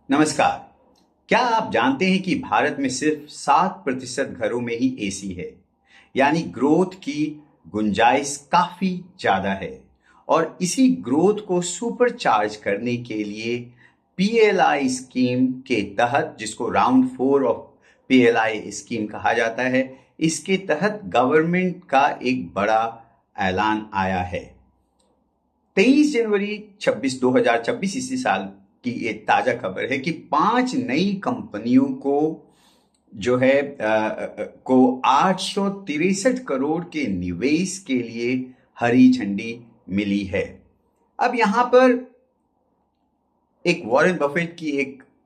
नमस्कार। क्या आप जानते हैं कि भारत में सिर्फ 7% घरों में ही एसी है? यानी ग्रोथ की गुंजाइश काफी ज्यादा है। और इसी ग्रोथ को सुपर चार्ज करने के लिए पीएलआई स्कीम के तहत, जिसको राउंड 4 ऑफ पीएलआई स्कीम कहा जाता है, इसके तहत गवर्नमेंट का एक बड़ा ऐलान आया है। 23 जनवरी 2026 इसी साल की ये ताजा खबर है कि 5 नई कंपनियों को जो है को 863 करोड़ के निवेश के लिए हरी झंडी मिली है। अब यहां पर एक वॉरेन बफेट की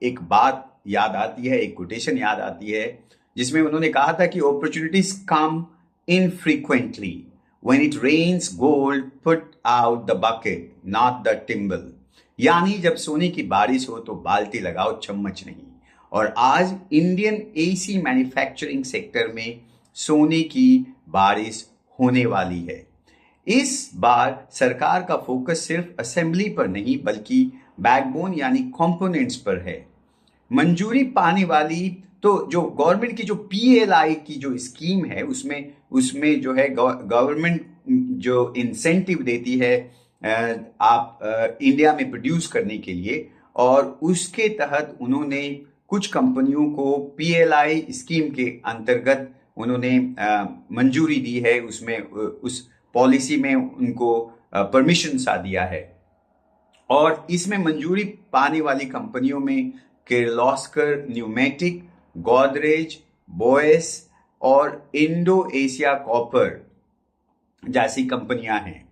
एक बात याद आती है, एक कोटेशन याद आती है, जिसमें उन्होंने कहा था कि opportunities come infrequently, when it rains gold put out the bucket not the thimble. यानी जब सोने की बारिश हो तो बाल्टी लगाओ, चम्मच नहीं। और आज इंडियन एसी मैन्युफैक्चरिंग सेक्टर में सोने की बारिश होने वाली है। इस बार सरकार का फोकस सिर्फ असेंबली पर नहीं बल्कि बैकबोन यानी कंपोनेंट्स पर है। मंजूरी पाने वाली तो जो गवर्नमेंट की जो पीएलआई की जो स्कीम है उसमें उसमें जो है गवर्नमेंट जो इंसेंटिव देती है आप इंडिया में प्रोड्यूस करने के लिए, और उसके तहत उन्होंने कुछ कंपनियों को पीएलआई स्कीम के अंतर्गत उन्होंने मंजूरी दी है। उसमें उस पॉलिसी में उनको परमिशन सा दिया है। और इसमें मंजूरी पाने वाली कंपनियों में किर्लोस्कर न्यूमेटिक, गोदरेज, बोयस और इंडो एशिया कॉपर जैसी कंपनियां हैं।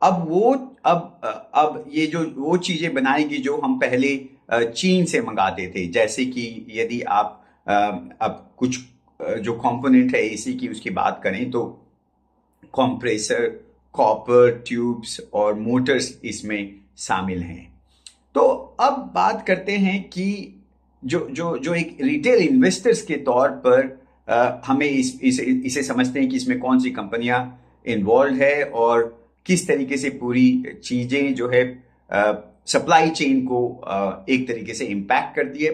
अब ये जो वो चीजें बनाएगी जो हम पहले चीन से मंगाते थे, जैसे कि यदि आप अब कुछ जो कंपोनेंट है एसी की उसकी बात करें तो कंप्रेसर, कॉपर ट्यूब्स और मोटर्स इसमें शामिल हैं। तो अब बात करते हैं कि जो जो जो एक रिटेल इन्वेस्टर्स के तौर पर हमें इसे समझते हैं कि इसमें कौन सी कंपनियां इन्वॉल्व है और किस तरीके से पूरी चीजें जो है सप्लाई चेन को एक तरीके से इम्पैक्ट करती है,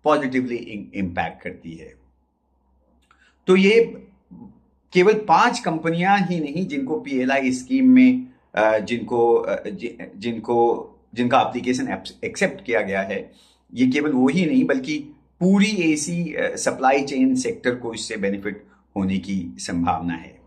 पॉजिटिवली इम्पैक्ट करती है। तो ये केवल 5 कंपनियां ही नहीं जिनको पीएलआई स्कीम में जिनका एप्लीकेशन एक्सेप्ट किया गया है, ये केवल वो ही नहीं बल्कि पूरी एसी सप्लाई चेन सेक्टर को इससे बेनिफिट होने की संभावना है।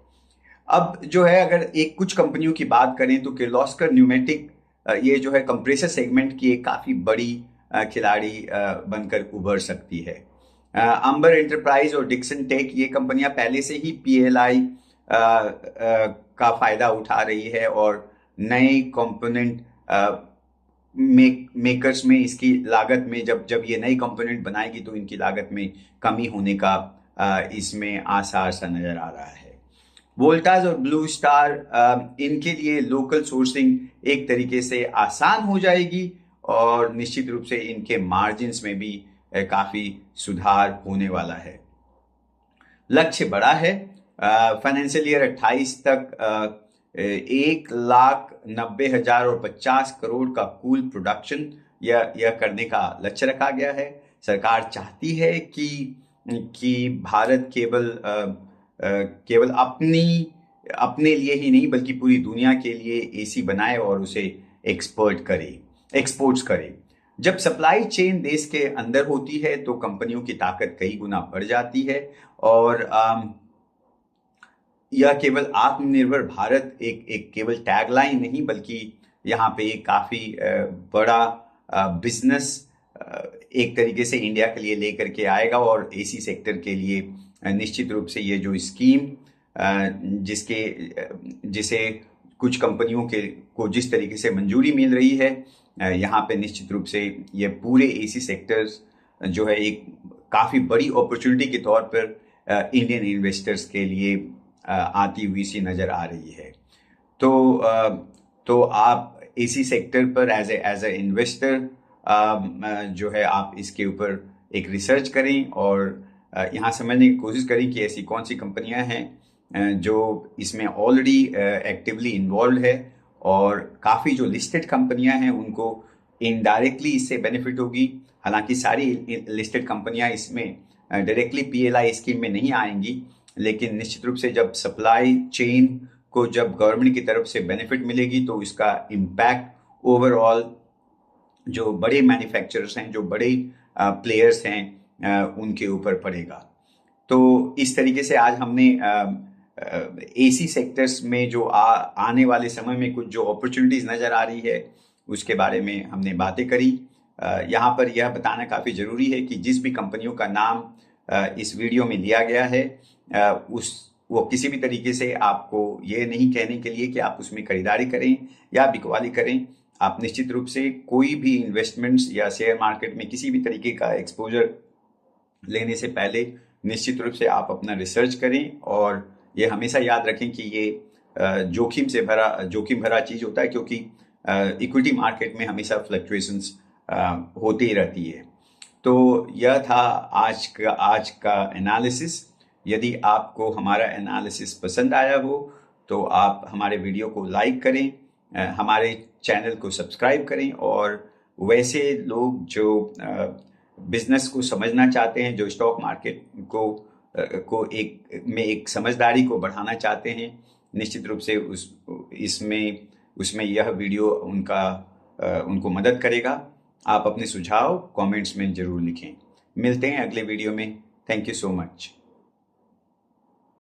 अब जो है अगर कुछ कंपनियों की बात करें तो किर्लोस्कर न्यूमेटिक ये जो है कंप्रेसर सेगमेंट की एक काफी बड़ी खिलाड़ी बनकर उभर सकती है। अंबर एंटरप्राइज और डिक्सन टेक ये कंपनियां पहले से ही पीएलआई का फायदा उठा रही है और नए कंपोनेंट मेकर्स में इसकी लागत में जब ये नई कंपोनेंट बनाएगी तो इनकी लागत में कमी होने का इसमें आसार सा नजर आ रहा है। वोल्टास और ब्लू स्टार, इनके लिए लोकल सोर्सिंग एक तरीके से आसान हो जाएगी और निश्चित रूप से इनके मार्जिन्स में भी काफी सुधार होने वाला है। लक्ष्य बड़ा है, फाइनेंशियल ईयर 28 तक 1,90,050 करोड़ का कुल प्रोडक्शन यह करने का लक्ष्य रखा गया है। सरकार चाहती है कि भारत केवल अपने लिए ही नहीं बल्कि पूरी दुनिया के लिए एसी बनाए और उसे एक्सपोर्ट्स करे। जब सप्लाई चेन देश के अंदर होती है तो कंपनियों की ताकत कई गुना बढ़ जाती है और यह केवल आत्मनिर्भर भारत एक केवल टैगलाइन नहीं बल्कि यहाँ पे एक काफी बड़ा बिजनेस एक तरीके से इंडिया के लिए लेकर के आएगा। और एसी सेक्टर के लिए निश्चित रूप से ये जो स्कीम जिसे कुछ कंपनियों को जिस तरीके से मंजूरी मिल रही है, यहाँ पे निश्चित रूप से ये पूरे एसी सेक्टर्स जो है एक काफी बड़ी अपॉर्चुनिटी के तौर पर इंडियन इन्वेस्टर्स के लिए आती हुई सी नजर आ रही है। तो आप एसी सेक्टर पर एज ए इन्वेस्टर जो है आप इसके ऊपर एक रिसर्च करें और यहाँ समझने की कोशिश करें कि ऐसी कौन सी कंपनियां हैं जो इसमें ऑलरेडी एक्टिवली इन्वॉल्व है, और काफ़ी जो लिस्टेड कंपनियां हैं उनको इनडायरेक्टली इससे बेनिफिट होगी। हालांकि सारी लिस्टेड कंपनियां इसमें डायरेक्टली पीएलआई स्कीम में नहीं आएंगी, लेकिन निश्चित रूप से जब सप्लाई चेन को जब गवर्नमेंट की तरफ से बेनिफिट मिलेगी तो इसका इम्पैक्ट ओवरऑल जो बड़े मैन्युफैक्चरर्स हैं, जो बड़े प्लेयर्स हैं, उनके ऊपर पड़ेगा। तो इस तरीके से आज हमने एसी सेक्टर्स में जो आने वाले समय में कुछ जो अपॉर्चुनिटीज नजर आ रही है उसके बारे में हमने बातें करी। यहाँ पर यह बताना काफ़ी ज़रूरी है कि जिस भी कंपनियों का नाम इस वीडियो में लिया गया है वो किसी भी तरीके से आपको ये नहीं कहने के लिए कि आप उसमें खरीदारी करें या बिकवाली करें। आप निश्चित रूप से कोई भी इन्वेस्टमेंट्स या शेयर मार्केट में किसी भी तरीके का एक्सपोजर लेने से पहले निश्चित रूप से आप अपना रिसर्च करें, और ये हमेशा याद रखें कि ये जोखिम भरा चीज़ होता है, क्योंकि इक्विटी मार्केट में हमेशा फ्लक्चुएशंस होती ही रहती है। तो यह था आज का एनालिसिस। यदि आपको हमारा एनालिसिस पसंद आया हो तो आप हमारे वीडियो को लाइक करें, हमारे चैनल को सब्सक्राइब करें, और वैसे लोग जो बिजनेस को समझना चाहते हैं, जो स्टॉक मार्केट को एक समझदारी को बढ़ाना चाहते हैं, निश्चित रूप से उसमें यह वीडियो उनको मदद करेगा। आप अपने सुझाव कमेंट्स में जरूर लिखें। मिलते हैं अगले वीडियो में। Thank you so much.